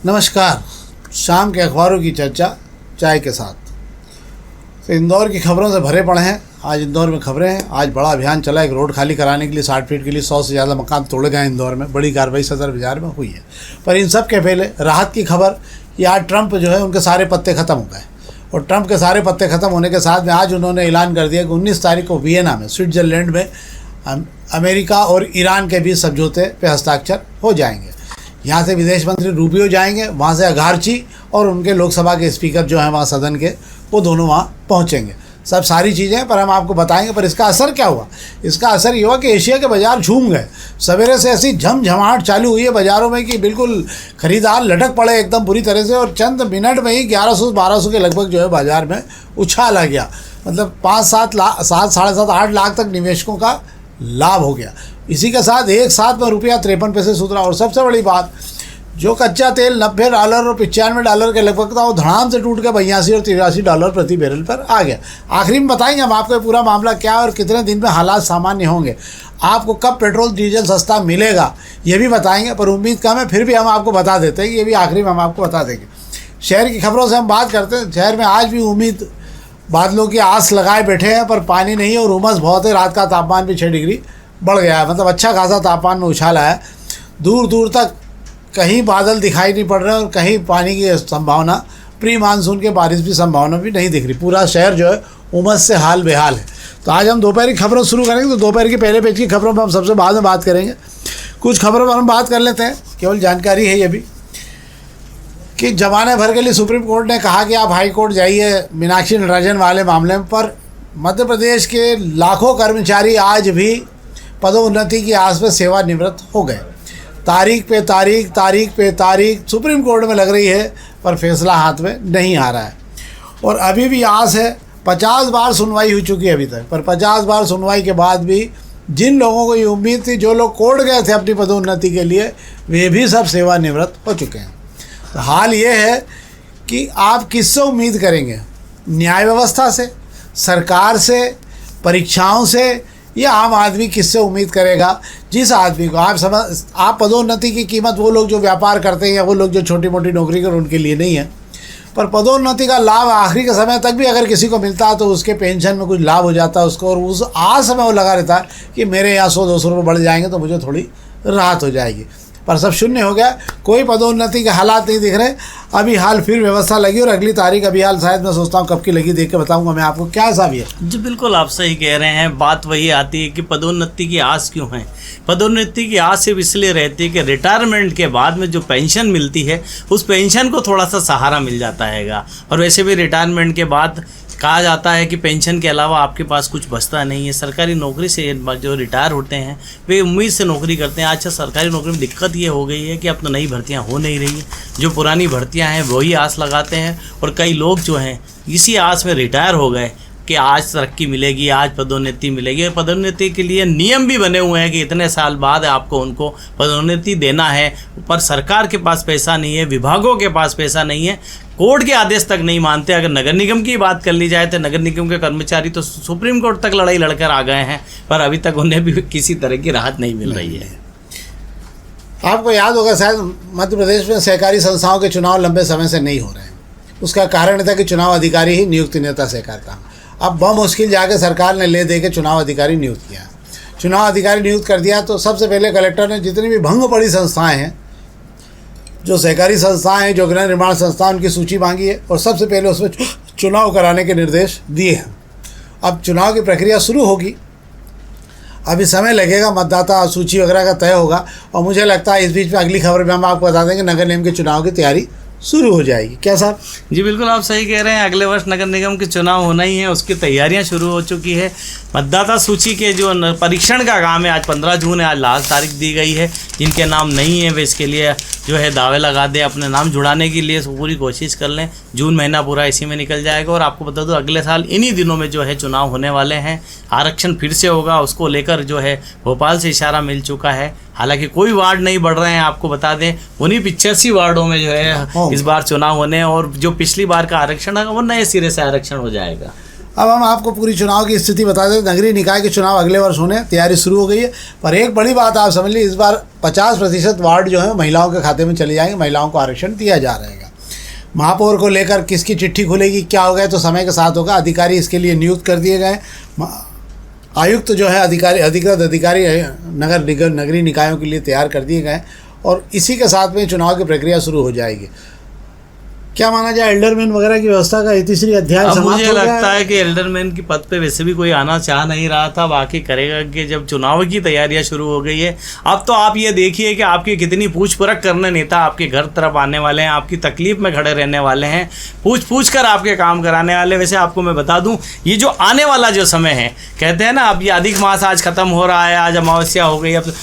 नमस्कार। शाम के अखबारों की चर्चा चाय के साथ। तो इंदौर की खबरों से भरे पड़े हैं। आज इंदौर में खबरें हैं। आज बड़ा अभियान चला, एक रोड खाली कराने के लिए 60 फीट के लिए 100 से ज़्यादा मकान तोड़े गए इंदौर में। बड़ी कार्रवाई सदर बाजार में हुई है। पर इन सब के पहले राहत की खबर कि आज ट्रंप जो है उनके सारे पत्ते ख़त्म हो गए। और ट्रंप के सारे पत्ते ख़त्म होने के साथ में आज उन्होंने ऐलान कर दिया कि 19 तारीख को वियना में, स्विट्ज़रलैंड में अमेरिका और ईरान के बीच समझौते पे हस्ताक्षर हो जाएंगे। यहाँ से विदेश मंत्री रूबियो जाएंगे, वहाँ से अघार्ची और उनके लोकसभा के स्पीकर जो हैं वहाँ सदन के, वो दोनों वहाँ पहुँचेंगे। सब सारी चीज़ें पर हम आपको बताएंगे। पर इसका असर क्या हुआ? इसका असर ये हुआ कि एशिया के बाज़ार झूम गए। सवेरे से ऐसी झमझमाहट चालू हुई है बाज़ारों में कि बिल्कुल खरीदार लटक पड़े एकदम बुरी तरह से। और चंद मिनट में ही 1100-1200 के लगभग जो है बाज़ार में उछाल आ गया। मतलब 5-7 लाख, 7-7.5-8 लाख तक निवेशकों का लाभ हो गया। इसी के साथ एक साथ में ₹53 सुधरा। और सबसे बड़ी बात, जो कच्चा तेल $90 और $95 के लगभग था, वो धड़ाम से टूट के $82 और $83 प्रति बैरल पर आ गया। आखिरी में बताएंगे हम आपको पूरा मामला क्या है और कितने दिन में हालात सामान्य होंगे। आपको कब पेट्रोल डीजल सस्ता मिलेगा ये भी बताएंगे। पर उम्मीद कम है, फिर भी हम आपको बता देते हैं, ये भी आखिरी में हम आपको बता देंगे। शहर की खबरों से हम बात करते हैं। शहर में आज भी उम्मीद, बादलों की आस लगाए बैठे हैं, पर पानी नहीं है और उमस बहुत है। रात का तापमान भी 6 डिग्री बढ़ गया है। मतलब अच्छा खासा तापमान में उछाल आया है। दूर दूर तक कहीं बादल दिखाई नहीं पड़ रहे और कहीं पानी की संभावना, प्री मानसून के बारिश की संभावना भी नहीं दिख रही। पूरा शहर जो है उमस से हाल बेहाल है। तो आज हम दोपहर की खबरों शुरू करेंगे। तो दोपहर की पहले पेज की खबरों में हम सबसे बाद में बात करेंगे। कुछ खबरों पर हम बात कर लेते हैं, केवल जानकारी है ये भी कि जमाने भर के लिए सुप्रीम कोर्ट ने कहा कि आप हाई कोर्ट जाइए मीनाक्षी नटराजन वाले मामले में। पर मध्य प्रदेश के लाखों कर्मचारी आज भी पदोन्नति की आस में सेवानिवृत्त हो गए। तारीख पे तारीख सुप्रीम कोर्ट में लग रही है, पर फैसला हाथ में नहीं आ रहा है। और अभी भी आस है। 50 बार सुनवाई हो चुकी है अभी तक, पर 50 बार सुनवाई के बाद भी जिन लोगों को ये उम्मीद थी, जो लोग कोर्ट गए थे अपनी पदोन्नति के लिए, वे भी सब सेवानिवृत्त हो चुके हैं। तो हाल ये है कि आप किससे उम्मीद करेंगे? न्याय व्यवस्था से, सरकार से, परीक्षाओं से, या आम आदमी किससे उम्मीद करेगा? जिस आदमी को आप पदोन्नति की कीमत वो लोग जो व्यापार करते हैं या वो लोग जो छोटी मोटी नौकरी कर, उनके लिए नहीं है। पर पदोन्नति का लाभ आखिरी के समय तक भी अगर किसी को मिलता है तो उसके पेंशन में कुछ लाभ हो जाता है उसको, और उस आस में वो लगा रहता है कि मेरे यहाँ 100-200 रुपये बढ़ जाएंगे तो मुझे थोड़ी राहत हो जाएगी। पर सब शून्य हो गया। कोई पदोन्नति के हालात नहीं दिख रहे। अभी हाल फिर व्यवस्था लगी और अगली तारीख अभी हाल शायद मैं सोचता हूँ कब की लगी, देख के बताऊंगा मैं आपको। क्या हिसाब है? जी बिल्कुल, आप सही कह रहे हैं। बात वही आती है कि पदोन्नति की आस क्यों है। पदोन्नति की आस सिर्फ इसलिए रहती है कि रिटायरमेंट के बाद में जो पेंशन मिलती है, उस पेंशन को थोड़ा सा सहारा मिल जाता हैगा। और वैसे भी रिटायरमेंट के बाद कहा जाता है कि पेंशन के अलावा आपके पास कुछ बचता नहीं है। सरकारी नौकरी से जो रिटायर होते हैं वे उम्मीद से नौकरी करते हैं। अच्छा, सरकारी नौकरी में दिक्कत ये हो गई है कि अब तो नई भर्तियां हो नहीं रही हैं। जो पुरानी भर्तियां हैं वही आस लगाते हैं, और कई लोग जो हैं इसी आस में रिटायर हो गए कि आज तरक्की मिलेगी, आज पदोन्नति मिलेगी। और पदोन्नति के लिए नियम भी बने हुए हैं कि इतने साल बाद आपको उनको पदोन्नति देना है। पर सरकार के पास पैसा नहीं है, विभागों के पास पैसा नहीं है, कोर्ट के आदेश तक नहीं मानते। अगर नगर निगम की बात कर ली जाए तो नगर निगम के कर्मचारी तो सुप्रीम कोर्ट तक लड़ाई लड़कर आ गए हैं, पर अभी तक उन्हें भी किसी तरह की राहत नहीं मिल रही है। आपको याद होगा शायद, मध्य प्रदेश में सहकारी संस्थाओं के चुनाव लंबे समय से नहीं हो रहे हैं। उसका कारण था कि चुनाव अधिकारी ही नियुक्त नेता सहकार था। अब बमुश्किल जाके सरकार ने ले दे के चुनाव अधिकारी नियुक्त किया। चुनाव अधिकारी नियुक्त कर दिया तो सबसे पहले कलेक्टर ने जितनी भी भंग पड़ी संस्थाएं हैं, जो सहकारी संस्थाएं हैं, जो गृह निर्माण संस्थान, उनकी सूची मांगी है और सबसे पहले उसमें चुनाव कराने के निर्देश दिए हैं। अब चुनाव की प्रक्रिया शुरू होगी। अभी समय लगेगा, मतदाता सूची वगैरह का तय होगा। और मुझे लगता है इस बीच में अगली खबर में हम आपको बता देंगे नगर निगम के चुनाव की तैयारी शुरू हो जाएगी। क्या साहब? जी बिल्कुल, आप सही कह रहे हैं। अगले वर्ष नगर निगम के चुनाव होना ही है, उसकी तैयारियां शुरू हो चुकी है। मतदाता सूची के जो परीक्षण का काम है, आज 15 जून है, आज लास्ट तारीख दी गई है। जिनके नाम नहीं है वे इसके लिए जो है दावे लगा दें, अपने नाम जुड़ाने के लिए पूरी कोशिश कर लें। जून महीना पूरा इसी में निकल जाएगा। और आपको बता दो, अगले साल इन्हीं दिनों में जो है चुनाव होने वाले हैं। आरक्षण फिर से होगा, उसको लेकर जो है भोपाल से इशारा मिल चुका है। हालांकि कोई वार्ड नहीं बढ़ रहे हैं, आपको बता दें उन्हीं 85 वार्डों में जो है इस बार चुनाव होने, और जो पिछली बार का आरक्षण है वो नए सिरे से आरक्षण हो जाएगा। अब हम आपको पूरी चुनाव की स्थिति बता दें। नगरीय निकाय के चुनाव अगले वर्ष होने, तैयारी शुरू हो गई है। पर एक बड़ी बात आप समझ लीजिए, इस बार 50% वार्ड जो है महिलाओं के खाते में चले जाएंगे, महिलाओं को आरक्षण दिया जा रहेगा। महापौर को लेकर किसकी चिट्ठी खुलेगी, क्या होगा, तो समय के साथ होगा। अधिकारी इसके लिए नियुक्त कर दिए गए। आयुक्त जो है अधिकृत अधिकारी नगरीय निकायों के लिए तैयार कर दिए गए और इसी के साथ में चुनाव की प्रक्रिया शुरू हो जाएगी। क्या माना जाए, एल्डरमैन वगैरह की व्यवस्था का 33वीं अध्याय समाप्त हो गया है। मुझे लगता है कि एल्डरमैन की पद पे वैसे भी कोई आना चाह नहीं रहा था, बाकी करेगा कि जब चुनाव की तैयारियां शुरू हो गई है। अब तो आप ये देखिए कि आपकी कितनी पूछ परख करने नेता आपके घर तरफ आने वाले हैं, आपकी तकलीफ में खड़े रहने वाले हैं, पूछ कर आपके काम कराने वाले। वैसे आपको मैं बता दूं, ये जो आने वाला जो समय है, कहते हैं ना, अब ये अधिक मास आज खत्म हो रहा है, आज अमावस्या हो गई, अब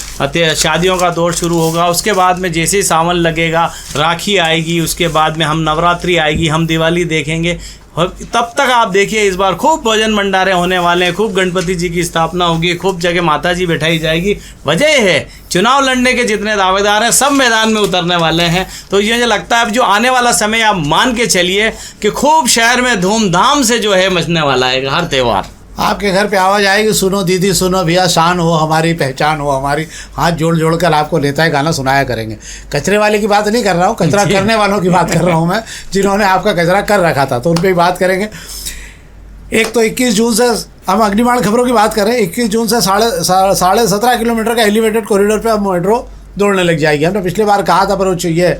शादियों का दौर शुरू होगा। उसके बाद में जैसे ही सावन लगेगा, राखी आएगी, उसके बाद में हम नवरात्रि आएगी, हम दिवाली देखेंगे। और तब तक आप देखिए, इस बार खूब भोजन भंडारे होने वाले हैं, खूब गणपति जी की स्थापना होगी, खूब जगह माता जी बैठाई जाएगी। वजह है चुनाव लड़ने के जितने दावेदार हैं सब मैदान में उतरने वाले हैं। तो ये मुझे लगता है अब जो आने वाला समय आप मान के चलिए कि खूब शहर में धूमधाम से जो है मचने वाला है हर त्यौहार। आपके घर पे आवाज़ आएगी, सुनो दीदी सुनो भैया, शान हो हमारी, पहचान हो हमारी, हाथ जोड़ कर आपको नेता गाना सुनाया करेंगे। कचरे वाले की बात नहीं कर रहा हूँ, कचरा करने वालों की बात कर रहा हूँ मैं, जिन्होंने आपका कचरा कर रखा था, तो उन पर भी बात करेंगे। एक तो 21 जून से हम अग्निबाण खबरों की बात करें, 21 जून से 17.5 किलोमीटर का एलिवेटेड कॉरिडोर पे अब मेट्रो दौड़ने लग जाएगी। हमने पिछली बार कहा था, पर ये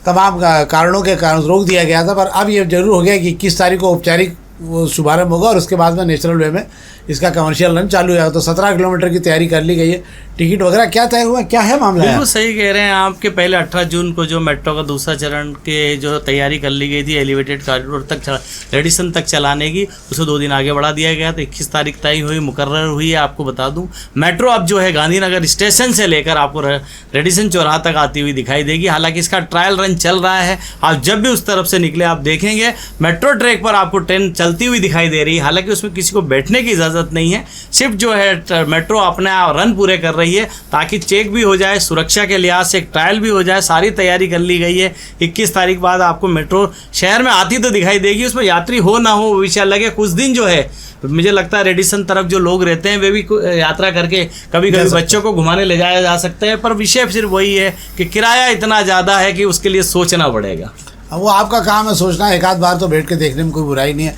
तमाम कारणों के कारण रोक दिया गया था। पर अब ये जरूर हो गया कि 21 तारीख को औपचारिक वो शुभारंभ होगा और उसके बाद में नेचुरल वे में इसका कमर्शियल रन चालू है। तो 17 किलोमीटर की तैयारी कर ली गई है। टिकट वगैरह क्या तय हुआ, क्या है मामला? बिल्कुल सही कह रहे हैं आपके। पहले 18 जून को जो मेट्रो का दूसरा चरण के जो तैयारी कर ली गई थी एलिवेटेड कॉरिडोर तक रेडिसन तक चलाने की, उसको 2 दिन आगे बढ़ा दिया गया। तो 21 तारीख तय हुई, मुकर्रर हुई है। आपको बता दूं, मेट्रो अब जो है गांधीनगर स्टेशन से लेकर आपको रेडिसन चौराहा तक आती हुई दिखाई देगी। हालांकि इसका ट्रायल रन चल रहा है। आप जब भी उस तरफ से निकले आप देखेंगे मेट्रो ट्रैक पर आपको ट्रेन चलती हुई दिखाई दे रही है। हालांकि उसमें किसी को बैठने की इजाज़त नहीं है, सिर्फ जो है मेट्रो अपने रन पूरे कर रही है ताकि चेक भी हो जाए, सुरक्षा के लिहाज से एक ट्रायल भी हो जाए। सारी तैयारी कर ली गई है। 21 तारीख बाद आपको मेट्रो शहर में आती तो दिखाई देगी। उसमें यात्री हो ना हो वो विषय लगे। कुछ दिन जो है मुझे लगता है रेडिसन तरफ जो लोग रहते हैं वे भी यात्रा करके कभी कभी बच्चों को घुमाने ले जाया जा सकता है। पर विषय सिर्फ वही है कि किराया इतना ज़्यादा है कि उसके लिए सोचना पड़ेगा। वो आपका काम है सोचना। एक आध बार तो बैठ के देखने में कोई बुराई नहीं है।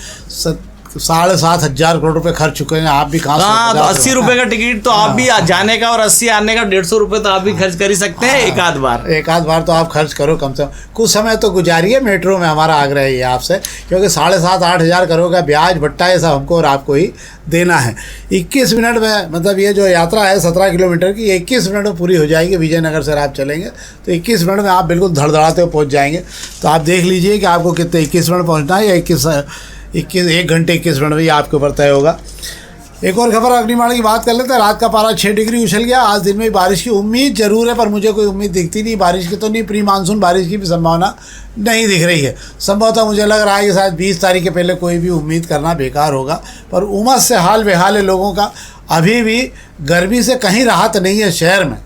7,500 करोड़ रुपए खर्च चुके हैं, आप भी कहाँ? हाँ, तो 80 रुपये का टिकट तो आप भी जाने का और 80 आने का 150 रुपये तो आप भी खर्च कर ही सकते हैं। एक आध बार तो आप खर्च करो कम से कम। कुछ समय तो गुजारिए मेट्रो में, हमारा आग्रह है ये आपसे, क्योंकि 7,500-8,000 करोड़ का ब्याज भट्टा ये सब हमको और आपको ही देना है। 21 मिनट में, मतलब ये जो यात्रा है 17 किलोमीटर की, 21 मिनट में पूरी हो जाएगी। विजयनगर से आप चलेंगे तो 21 मिनट में आप बिल्कुल धड़धड़ाते हुए पहुँच जाएंगे। तो आप देख लीजिए कि आपको कितने 21 मिनट पहुँचना है या 1 घंटे 21 मिनट में, ये आपके ऊपर तय होगा। एक और खबर अग्निबाण की बात कर लेते हैं। रात का पारा 6 डिग्री उछल गया। आज दिन में बारिश की उम्मीद जरूर है, पर मुझे कोई उम्मीद दिखती नहीं बारिश की। तो नहीं, प्री मानसून बारिश की भी संभावना नहीं दिख रही है। संभवतः मुझे लग रहा है कि शायद 20 तारीख के पहले कोई भी उम्मीद करना बेकार होगा। पर उमस से हाल बेहाल है लोगों का। अभी भी गर्मी से कहीं राहत नहीं है शहर में।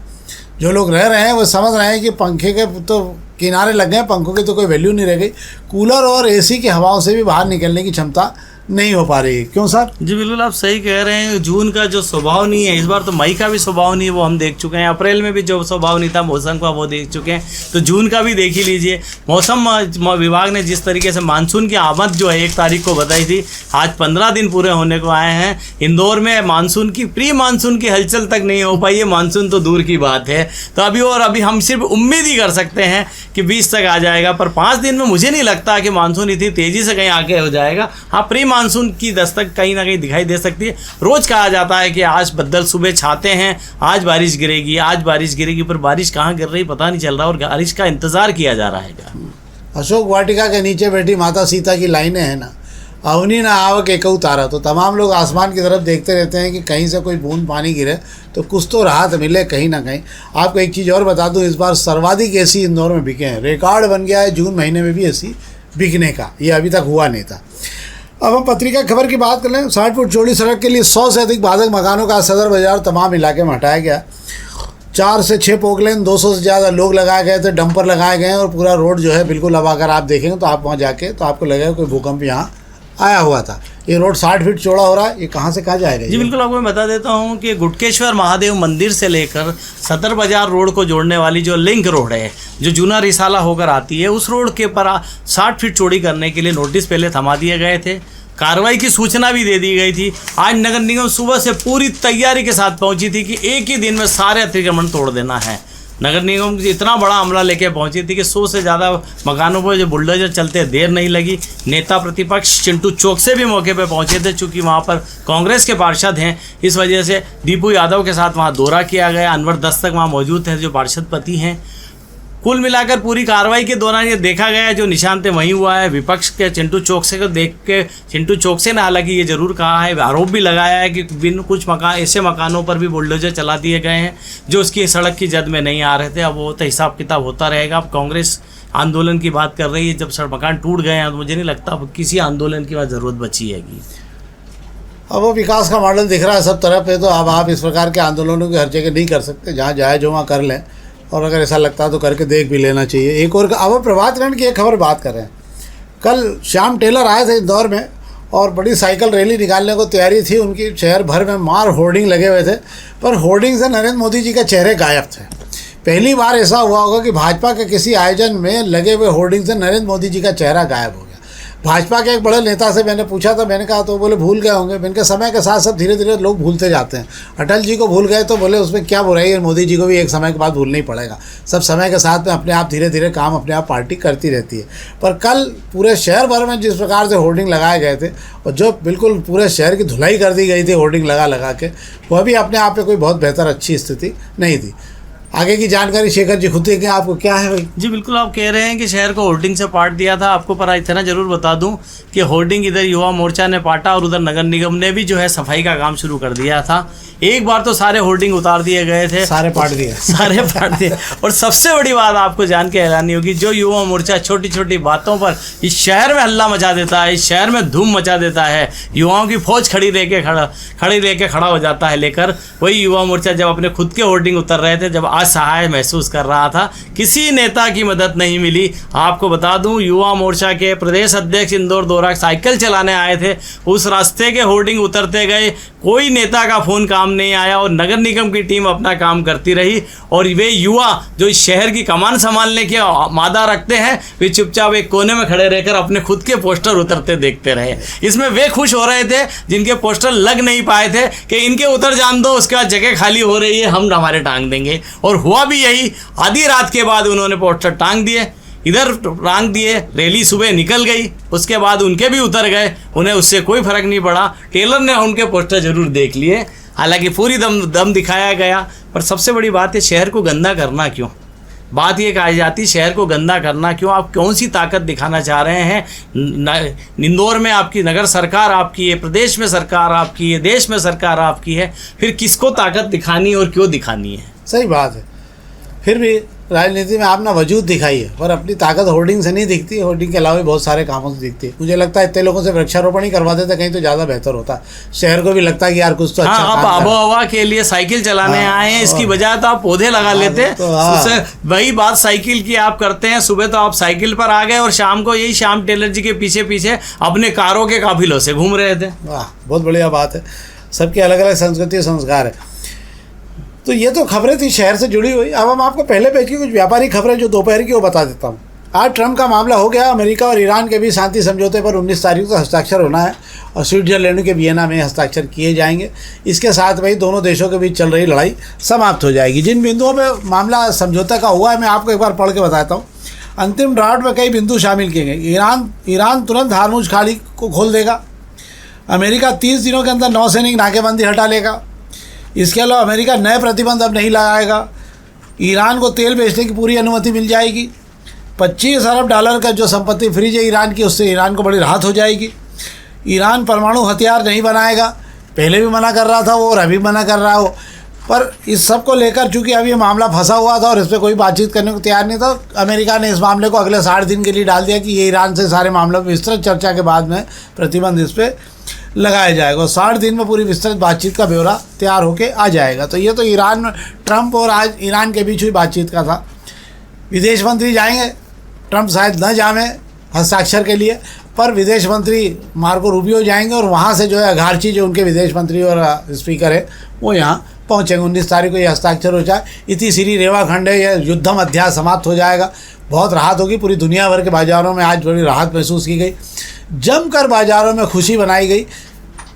जो लोग रह रहे हैं वो समझ रहे हैं कि पंखे के तो किनारे लग गए, पंखों की तो कोई वैल्यू नहीं रह गई। कूलर और एसी की हवाओं से भी बाहर निकलने की क्षमता नहीं हो पा रही है। क्यों सर? जी बिल्कुल आप सही कह रहे हैं। जून का जो स्वभाव नहीं है, इस बार तो मई का भी स्वभाव नहीं है, वो हम देख चुके हैं। अप्रैल में भी जो स्वभाव नहीं था मौसम का वो देख चुके हैं। तो जून का भी देख ही लीजिए। मौसम विभाग ने जिस तरीके से मानसून की आमद जो है 1 तारीख को बताई थी, आज 15 दिन पूरे होने को आए हैं। इंदौर में मानसून की प्री मानसून की हलचल तक नहीं हो पाई है। मानसून तो दूर की बात है। तो अभी हम सिर्फ उम्मीद ही कर सकते हैं कि 20 तक आ जाएगा। पर 5 दिन में मुझे नहीं लगता कि मानसून इतनी तेज़ी से कहीं आगे हो जाएगा। हाँ, प्री मानसून की दस्तक कहीं ना कहीं दिखाई दे सकती है। रोज कहा जाता है कि आज बदल सुबह छाते हैं, आज बारिश गिरेगी, आज बारिश गिरेगी, पर बारिश कहाँ गिर रही पता नहीं चल रहा और बारिश का इंतजार किया जा रहा है। अशोक वाटिका के नीचे बैठी माता सीता की लाइनें हैं ना, अवनी ना आवक एकऊ तारा। तो तमाम लोग आसमान की तरफ देखते रहते हैं कि कहीं से कोई बूंद पानी गिरे तो कुछ तो राहत मिले कहीं ना कहीं। आपको एक चीज़ और बता दूं, इस बार सर्वाधिक एसी इंदौर में बिके हैं। रिकॉर्ड बन गया है जून महीने में भी एसी बिकने का, ये अभी तक हुआ नहीं था। अब हम पत्रिका खबर की बात कर लें। 60 फुट चौड़ी सड़क के लिए 100 से अधिक बाधक मकानों का सदर बाजार तमाम इलाके में हटाया गया। 4 से 6 पोकलेन, 200 से ज़्यादा लोग लगाए गए थे, डंपर लगाए गए हैं और पूरा रोड जो है बिल्कुल, अब अगर आप देखेंगे तो आप वहाँ जाके तो आपको लगेगा कोई भूकंप यहाँ आया हुआ था। ये रोड 60 फीट चौड़ा हो रहा है, ये कहाँ से कहाँ जाएगा? जी बिल्कुल, आपको मैं बता देता हूँ कि गुटकेश्वर महादेव मंदिर से लेकर सदर बाजार रोड को जोड़ने वाली जो लिंक रोड है, जो जूना रिसाला होकर आती है, उस रोड के पर 60 फीट चौड़ी करने के लिए नोटिस पहले थमा दिए गए थे। कार्रवाई की सूचना भी दे दी गई थी। आज नगर निगम सुबह से पूरी तैयारी के साथ पहुंची थी कि एक ही दिन में सारे अतिक्रमण तोड़ देना है। नगर निगम इतना बड़ा हमला लेके पहुंची थी कि 100 से ज़्यादा मकानों पर जो बुलडोजर चलते देर नहीं लगी। नेता प्रतिपक्ष चिंटू चौकसे भी मौके पर पहुंचे थे, चूँकि वहां पर कांग्रेस के पार्षद हैं, इस वजह से दीपू यादव के साथ वहां दौरा किया गया। अनवर दस्तक वहां मौजूद थे जो पार्षद पति हैं। कुल मिलाकर पूरी कार्रवाई के दौरान ये देखा गया जो निशान थे वहीं हुआ है। विपक्ष के चिंटू चौकसे को देख के चिंटू चौकसे ने हालांकि ये जरूर कहा है, आरोप भी लगाया है कि कुछ मकान ऐसे मकानों पर भी बुलडोजर चला दिए गए हैं जो उसकी सड़क की जद में नहीं आ रहे थे। अब वो तो हिसाब किताब होता रहेगा। अब कांग्रेस आंदोलन की बात कर रही है, जब मकान टूट गए हैं तो मुझे नहीं लगता अब किसी आंदोलन की बात ज़रूरत बची हैगी। अब वो विकास का मॉडल दिख रहा है सब तरफ है, तो अब आप इस प्रकार के आंदोलनों की हर जगह नहीं कर सकते। जहाँ जाए जो वहाँ कर लें, और अगर ऐसा लगता है तो करके देख भी लेना चाहिए। एक और अब प्रभातखंड की एक खबर बात कर रहे हैं। कल श्याम टेलर आए थे इंदौर में और बड़ी साइकिल रैली निकालने को तैयारी थी उनकी। शहर भर में मार होर्डिंग लगे हुए थे, पर होर्डिंग से नरेंद्र मोदी जी के चेहरे गायब थे। पहली बार ऐसा हुआ होगा कि भाजपा के किसी आयोजन में लगे हुए होर्डिंग से नरेंद्र मोदी जी का चेहरा गायब हो गया। भाजपा के एक बड़े नेता से मैंने पूछा था, मैंने कहा तो बोले भूल गए होंगे। मैंने कहा समय के साथ सब धीरे धीरे लोग भूलते जाते हैं। अटल जी को भूल गए तो बोले उसमें क्या बुराई है, मोदी जी को भी एक समय के बाद भूलना ही पड़ेगा। सब समय के साथ में अपने आप धीरे धीरे काम अपने आप पार्टी करती रहती है। पर कल पूरे शहर भर में जिस प्रकार से होर्डिंग लगाए गए थे और जो बिल्कुल पूरे शहर की धुलाई कर दी गई थी होर्डिंग लगा लगा के, वह भी अपने आप में कोई बहुत बेहतर अच्छी स्थिति नहीं थी। आगे की जानकारी शेखर जी खुद देंगे, आपको क्या है भाई? जी बिल्कुल, आप कह रहे हैं कि शहर को होर्डिंग से पाट दिया था। आपको पर इतना जरूर बता दूं कि होर्डिंग इधर युवा मोर्चा ने पाटा और उधर नगर निगम ने भी जो है सफाई का काम शुरू कर दिया था। एक बार तो सारे होर्डिंग उतार दिए गए थे, सारे पाट दिए सारे पाट दिए। और सबसे बड़ी बात आपको जान के हैरानी होगी, जो युवा मोर्चा छोटी छोटी बातों पर इस शहर में हल्ला मचा देता है, इस शहर में धूम मचा देता है, युवाओं की फौज खड़ी लेके खड़ा हो जाता है लेकर, वही युवा मोर्चा जब अपने खुद के होर्डिंग उतर रहे थे, जब असहाय महसूस कर रहा था, किसी नेता की मदद नहीं मिली। आपको बता दूं, युवा मोर्चा के प्रदेश अध्यक्ष इंदौर दौरा साइकिल चलाने आए थे, उस रास्ते के होर्डिंग उतरते गए, कोई नेता का फोन काम नहीं आया और नगर निगम की टीम अपना काम करती रही। और वे युवा जो इस शहर की कमान संभालने के मादा रखते हैं, वे चुपचाप एक कोने में खड़े रहकर अपने खुद के पोस्टर उतरते देखते रहे। इसमें वे खुश हो रहे थे जिनके पोस्टर लग नहीं पाए थे कि इनके उतर जान दो, उसके बाद जगह खाली हो रही है, हम हमारे टांग देंगे। और हुआ भी यही, आधी रात के बाद उन्होंने पोस्टर टांग दिए, इधर टांग दिए, रैली सुबह निकल गई, उसके बाद उनके भी उतर गए, उन्हें उससे कोई फर्क नहीं पड़ा। टेलर ने उनके पोस्टर जरूर देख लिए, हालांकि पूरी दम दिखाया गया। पर सबसे बड़ी बात है, शहर को गंदा करना क्यों? बात ये कही जाती, शहर को गंदा करना क्यों? आप कौन सी ताकत दिखाना चाह रहे हैं? इंदौर में आपकी नगर सरकार आपकी है, प्रदेश में सरकार आपकी है, देश में सरकार आपकी है, फिर किसको ताकत दिखानी और क्यों दिखानी है? सही बात है। फिर भी राजनीति में आप ना वजूद दिखाई है, पर अपनी ताकत होर्डिंग से नहीं दिखती। होर्डिंग के अलावा भी बहुत सारे कामों से दिखती है। मुझे लगता है इतने लोगों से वृक्षारोपण ही करवा देते कहीं तो ज़्यादा बेहतर होता। शहर को भी लगता है कि यार कुछ तो अच्छा आप आबो हवा के लिए साइकिल चलाने आए हैं, इसकी बजाय तो आप पौधे लगा लेते। उससे वही बात साइकिल की आप करते हैं। सुबह तो आप साइकिल पर आ गए और शाम को यही श्याम टेलर जी के पीछे पीछे अपने कारों के काफिलों से घूम रहे थे। वाह, बहुत बढ़िया बात है। सबकी अलग अलग संस्कृति और संस्कार है। तो ये तो खबरें थी शहर से जुड़ी हुई। अब हम आपको पहले पेज की कुछ व्यापारिक खबरें जो दोपहर की वो बता देता हूँ। आज ट्रंप का मामला हो गया। अमेरिका और ईरान के बीच शांति समझौते पर 19 तारीख को हस्ताक्षर होना है और स्विट्जरलैंड के वियना में हस्ताक्षर किए जाएंगे। इसके साथ वही दोनों देशों के बीच चल रही लड़ाई समाप्त हो जाएगी। जिन बिंदुओं पर मामला समझौता का हुआ है मैं आपको एक बार पढ़ के बताता हूँ। अंतिम ड्राफ्ट में कई बिंदु शामिल किए गए। ईरान तुरंत हार्मुज खाड़ी को खोल देगा। अमेरिका 30 दिनों के अंदर नौसैनिक नाकेबंदी हटा लेगा। इसके अलावा अमेरिका नए प्रतिबंध अब नहीं लगाएगा। ईरान को तेल बेचने की पूरी अनुमति मिल जाएगी। 25 अरब डॉलर का जो संपत्ति फ्रीज है ईरान की, उससे ईरान को बड़ी राहत हो जाएगी। ईरान परमाणु हथियार नहीं बनाएगा, पहले भी मना कर रहा था वो और अभी मना कर रहा हो। पर इस सब को लेकर चूँकि अब ये मामला फंसा हुआ था और इस पर कोई बातचीत करने को तैयार नहीं था, अमेरिका ने इस मामले को अगले 60 दिन के लिए डाल दिया कि ये ईरान से सारे मामलों पर विस्तृत चर्चा के बाद में प्रतिबंध इस पर लगाया जाएगा। 60 दिन में पूरी विस्तृत बातचीत का ब्यौरा तैयार होकर आ जाएगा। तो ये तो ईरान में ट्रंप और आज ईरान के बीच हुई बातचीत का था। विदेश मंत्री जाएंगे, ट्रंप शायद न जाए हस्ताक्षर के लिए, पर विदेश मंत्री मार्को रूबियो जाएंगे और वहाँ से जो है अघार्ची जो उनके विदेश मंत्री और स्पीकर है वो यहाँ पहुँचेंगे। 19 तारीख को ये हस्ताक्षर हो जाए। इति श्री रेवा खंड है, यह युद्धम अध्याय समाप्त हो जाएगा। बहुत राहत होगी। पूरी दुनिया भर के बाज़ारों में आज बड़ी राहत महसूस की गई। जमकर बाज़ारों में खुशी बनाई गई।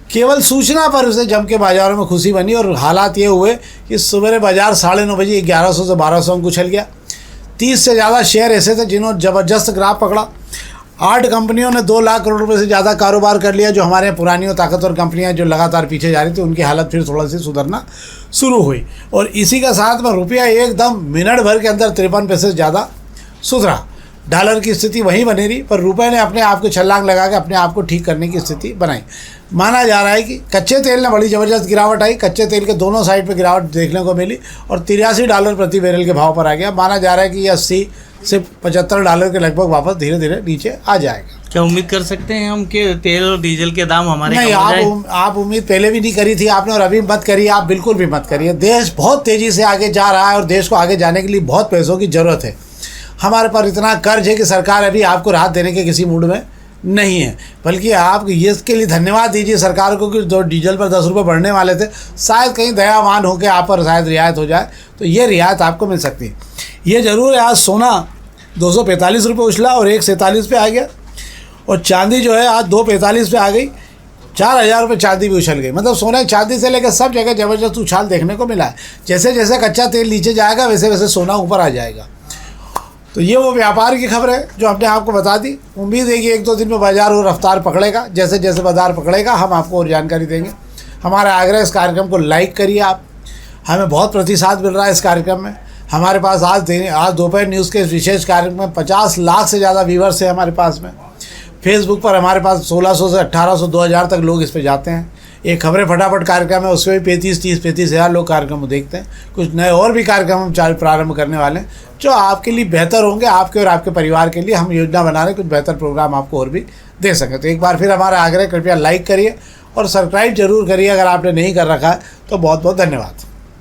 केवल सूचना पर उसे जम के बाज़ारों में खुशी बनी और हालात ये हुए कि सुबह बाज़ार 9:30 बजे 1100 से 1200 अंक उछल गया। 30 से ज़्यादा शेयर ऐसे थे जिन्होंने ज़बरदस्त ग्राफ पकड़ा। 8 कंपनियों ने 2 लाख करोड़ रुपए से ज़्यादा कारोबार कर लिया। जो हमारे पुरानी और ताकतवर कंपनियां जो लगातार पीछे जा रही थी उनकी हालत फिर थोड़ा सी सुधरना शुरू हुई और इसी का साथ में रुपया एकदम मिनट भर के अंदर 53 पैसे से ज़्यादा सुधरा। डॉलर की स्थिति वहीं बनी रही पर रुपए ने अपने आप को छलांग लगा के अपने आप को ठीक करने की स्थिति बनाई। माना जा रहा है कि कच्चे तेल ने बड़ी ज़बरदस्त गिरावट आई। कच्चे तेल के दोनों साइड पे गिरावट देखने को मिली और $83 प्रति बैरल के भाव पर आ गया। माना जा रहा है कि ये 80 से $75 के लगभग वापस धीरे धीरे नीचे आ जाएगा। क्या उम्मीद कर सकते हैं हम कि तेल और डीजल के दाम हमारे नहीं, कम हो जाए? आप उम्मीद पहले भी नहीं करी थी आपने और अभी मत करिए। आप बिल्कुल भी मत करिए। देश बहुत तेज़ी से आगे जा रहा है और देश को आगे जाने के लिए बहुत पैसों की ज़रूरत है। हमारे पर इतना कर्ज है कि सरकार अभी आपको राहत देने के किसी मूड में नहीं है, बल्कि आप इसके लिए धन्यवाद दीजिए सरकार को कि जो डीजल पर 10 रुपये बढ़ने वाले थे शायद कहीं दयावान होकर आप पर शायद रियायत हो जाए तो ये रियायत आपको मिल सकती है। ये ज़रूर है आज सोना 245 रुपये उछला और 147 पे आ गया और चांदी जो है आज 245 पे आ गई। 4000 रुपये चांदी भी उछल गई। मतलब सोना चांदी से लेकर सब जगह ज़बरदस्त उछाल देखने को मिला है। जैसे जैसे कच्चा तेल नीचे जाएगा वैसे वैसे सोना ऊपर आ जाएगा। तो ये वो व्यापार की खबर है जो हमने आपको बता दी। उम्मीद है कि 1-2 दिन में बाजार और रफ्तार पकड़ेगा। जैसे जैसे बाजार पकड़ेगा हम आपको और जानकारी देंगे। हमारा आग्रह इस कार्यक्रम को लाइक करिए आप। हमें बहुत प्रतिसाद मिल रहा है इस कार्यक्रम में। हमारे पास आज दोपहर न्यूज़ के विशेष कार्यक्रम में 50 लाख से ज़्यादा व्यूवर्स है हमारे पास में। फेसबुक पर हमारे पास 1600 से 1800 2000 तक लोग इस पर जाते हैं। एक खबरें फटाफट कार्यक्रम है उसमें भी 35 हज़ार लोग कार्यक्रम को देखते हैं। कुछ नए और भी कार्यक्रम हम प्रारंभ करने वाले हैं जो आपके लिए बेहतर होंगे, आपके और आपके परिवार के लिए हम योजना बना रहे हैं। कुछ बेहतर प्रोग्राम आपको और भी दे सकें। तो एक बार फिर हमारा आग्रह कृपया लाइक करिए और सब्सक्राइब जरूर करिए अगर आपने नहीं कर रखा है तो बहुत बहुत धन्यवाद।